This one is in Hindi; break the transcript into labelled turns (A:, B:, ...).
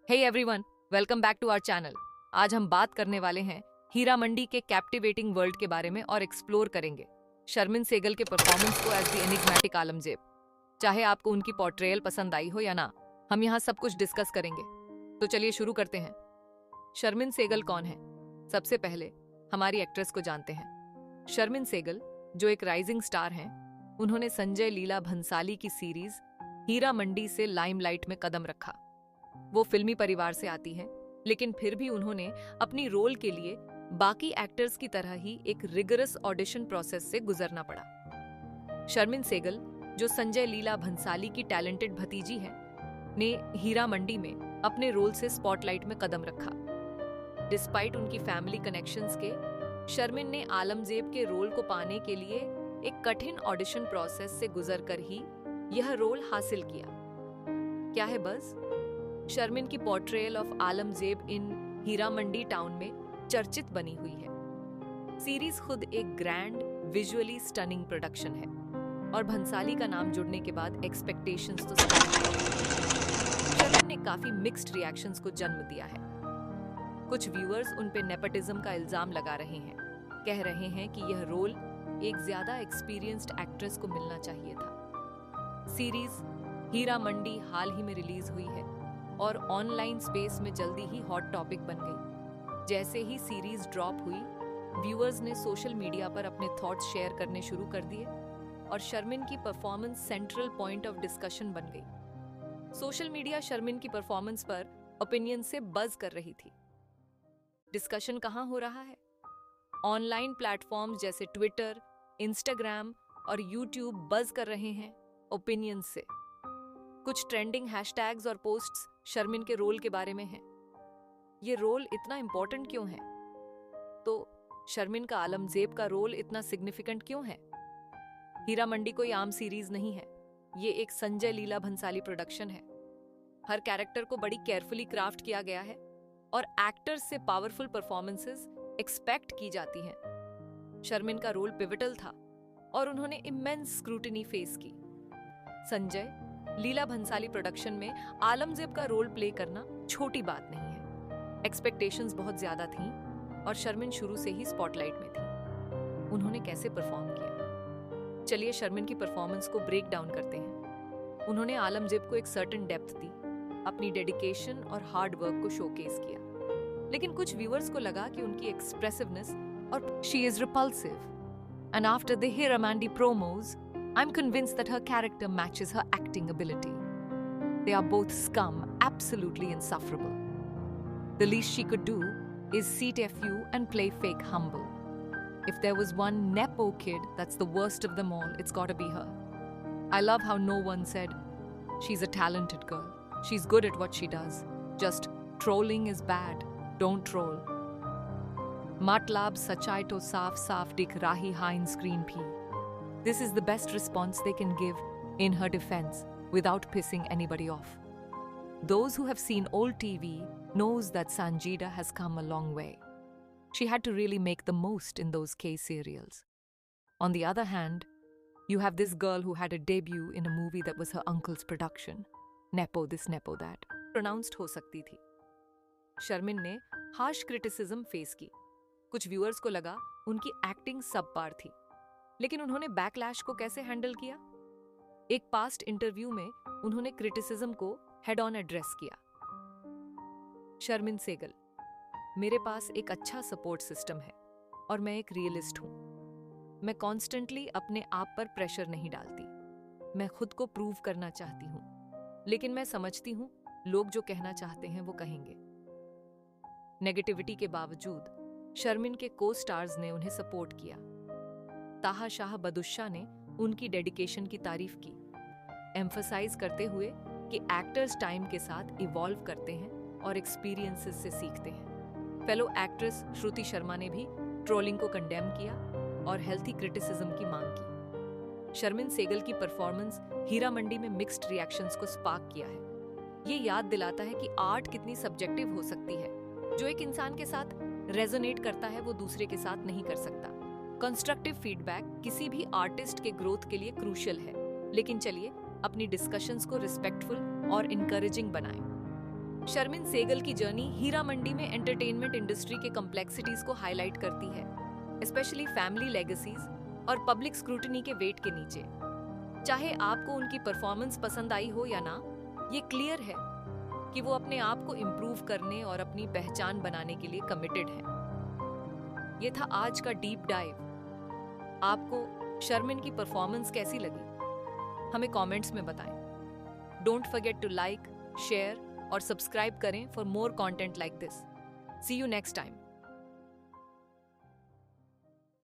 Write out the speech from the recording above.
A: Hey everyone, welcome back to our channel. आज हम बात करने वाले हैं हीरा मंडी के कैप्टिवेटिंग वर्ल्ड के बारे में और एक्सप्लोर करेंगे शर्मिन सेगल के परफॉर्मेंस को एज द एनिग्मेटिक आलमजेब। चाहे आपको उनकी पोर्ट्रेयल पसंद आई हो या ना, हम यहाँ सब कुछ डिस्कस करेंगे। तो चलिए शुरू करते हैं। शर्मिन सेगल कौन है? सबसे पहले हमारी एक्ट्रेस को जानते हैं। शर्मिन सेगल जो एक राइजिंग स्टार हैं, उन्होंने संजय लीला भंसाली की सीरीज हीरा मंडी से लाइमलाइट में कदम रखा। वो फिल्मी परिवार से आती हैं, लेकिन फिर भी उन्होंने अपनी रोल के लिए बाकी एक्टर्स की तरह ही एक रिगरस ऑडिशन प्रोसेस से गुजरना पड़ा। शर्मिन सेगल जो संजय लीला भंसाली की टैलेंटेड भतीजी है, ने हीरा मंडी में अपने रोल से स्पॉटलाइट में कदम रखा। डिस्पाइट उनकी फैमिली कनेक्शंस के, शर्मिन ने आलमजेब के रोल को पाने के लिए एक कठिन ऑडिशन प्रोसेस से गुजरकर ही यह रोल हासिल किया। क्या है बस? शर्मिन की portrayal of Alamzeb in Heera Mandi town में चर्चित बनी हुई है। सीरीज खुद एक ग्रैंड विजुअली स्टनिंग प्रोडक्शन है और भंसाली का नाम जुड़ने के बाद एक्सपेक्टेशंस तो शर्मिन ने काफी मिक्स्ड रिएक्शंस को जन्म दिया है। कुछ व्यूअर्स उन पे नेपोटिज्म का इल्जाम लगा रहे हैं, कह रहे हैं कि यह रोल एक ज्यादा एक्सपीरियंस्ड एक्ट्रेस को मिलना चाहिए था। सीरीज हीरा मंडी हाल ही में रिलीज हुई है और ऑनलाइन स्पेस में जल्दी ही हॉट टॉपिक बन गई। जैसे ही सीरीज ड्रॉप हुई, व्यूअर्स ने सोशल मीडिया पर अपने थॉट्स शेयर करने शुरू कर दिए और शर्मिन की performance central point of discussion बन गई। सोशल मीडिया शर्मिन की परफॉर्मेंस पर ओपिनियन से बज कर रही थी। डिस्कशन कहाँ हो रहा है? ऑनलाइन प्लेटफॉर्म्स जैसे ट्विटर, इंस्टाग्राम और यूट्यूब बज कर रहे हैं ओपिनियन से। कुछ ट्रेंडिंग हैशटैग्स और पोस्ट्स शर्मिन के रोल के बारे में हैं। ये रोल इतना इंपॉर्टेंट क्यों है? तो शर्मिन का आलमजेब का रोल इतना सिग्निफिकेंट क्यों है? हीरा मंडी कोई आम सीरीज नहीं है, ये एक संजय लीला भंसाली प्रोडक्शन है। हर कैरेक्टर को बड़ी केयरफुली क्राफ्ट किया गया है और एक्टर्स से पावरफुल परफॉर्मेंसेस एक्सपेक्ट की जाती हैं। शर्मिन का रोल पिवटल था और उन्होंने इमेंस स्क्रूटिनी फेस की। संजय लीला भंसाली प्रोडक्शन में आलमजेब का रोल प्ले करना छोटी बात नहीं है। एक्सपेक्टेशंस बहुत ज्यादा थीं और शर्मिन शुरू से ही स्पॉटलाइट में थी। उन्होंने कैसे परफॉर्म किया? चलिए शर्मिन की परफॉर्मेंस को ब्रेक डाउन करते हैं। उन्होंने आलमजेब को एक सर्टेन डेप्थ दी, अपनी डेडिकेशन और हार्ड वर्क को शोकेस किया। लेकिन कुछ व्यूअर्स को लगा कि उनकी एक्सप्रेसिवनेस और she is repulsive. And after the Heera Mandi promos, I'm convinced that her character matches her acting ability. They are both scum, absolutely insufferable. The least she could do is CTFU and play fake humble. If there was one Nepo kid that's the worst of them all, it's gotta be her. I love how no one said, she's a talented girl. She's good at what she does. Just trolling is bad. Don't troll. Matlab sachai to saaf saaf dikh rahi hai in screen bhi. This is the best response they can give in her defense without pissing anybody off. Those who have seen old TV knows that Sanjida has come a long way. She had to really make the most in those K serials. On the other hand, you have this girl who had a debut in a movie that was her uncle's production. Nepo this, Nepo that. Pronounced हो सकती थी। शर्मिन ने harsh criticism फेस की। कुछ व्यूअर्स को लगा उनकी एक्टिंग सबपार थी, लेकिन उन्होंने बैकलैश को कैसे हैंडल किया? एक पास्ट इंटरव्यू में उन्होंने क्रिटिसिज्म को हेड ऑन एड्रेस किया। शर्मिन सेगल, मेरे पास एक अच्छा सपोर्ट सिस्टम है और मैं एक रियलिस्ट हूं। मैं कॉन्स्टेंटली अपने आप पर प्रेशर नहीं डालती। मैं खुद को प्रूव करना चाहती हूं, लेकिन मैं समझती हूं लोग जो कहना चाहते हैं वो कहेंगे। नेगेटिविटी के बावजूद शर्मिन के को स्टार्स ने उन्हें सपोर्ट किया। ताहा शाह बदुशा ने उनकी डेडिकेशन की तारीफ की, एम्फसाइज करते हुए कि एक्टर्स टाइम के साथ इवॉल्व करते हैं और एक्सपीरियंसेस से सीखते हैं। फेलो एक्ट्रेस श्रुति शर्मा ने भी ट्रोलिंग को कंडेम किया और हेल्थी क्रिटिसिज्म की मांग की। शर्मिन सेगल की परफॉर्मेंस हीरा मंडी में मिक्स्ड रिएक्शंस को स्पार्क किया है। ये याद दिलाता है कि आर्ट कितनी सब्जेक्टिव हो सकती है। जो एक इंसान के साथ रेजोनेट करता है वो दूसरे के साथ नहीं कर सकता। कंस्ट्रक्टिव फीडबैक किसी भी आर्टिस्ट के ग्रोथ के लिए क्रूशियल है, लेकिन चलिए अपनी डिस्कशंस को रिस्पेक्टफुल और इनकरेजिंग बनाएं। शर्मिन सेगल की जर्नी हीरा मंडी में एंटरटेनमेंट इंडस्ट्री के कॉम्प्लेक्सिटीज को हाईलाइट करती है, स्पेशली फैमिली लेगेसीज और पब्लिक स्क्रूटनी के वेट के नीचे। चाहे आपको उनकी परफॉर्मेंस पसंद आई हो या ना, ये क्लियर है कि वो अपने आप को इम्प्रूव करने और अपनी पहचान बनाने के लिए कमिटेड है। ये था आज का डीप डाइव। आपको शर्मिन की परफॉर्मेंस कैसी लगी? हमें कमेंट्स में बताएं। Don't forget to like, share और सब्सक्राइब करें for more content like this. See you next time.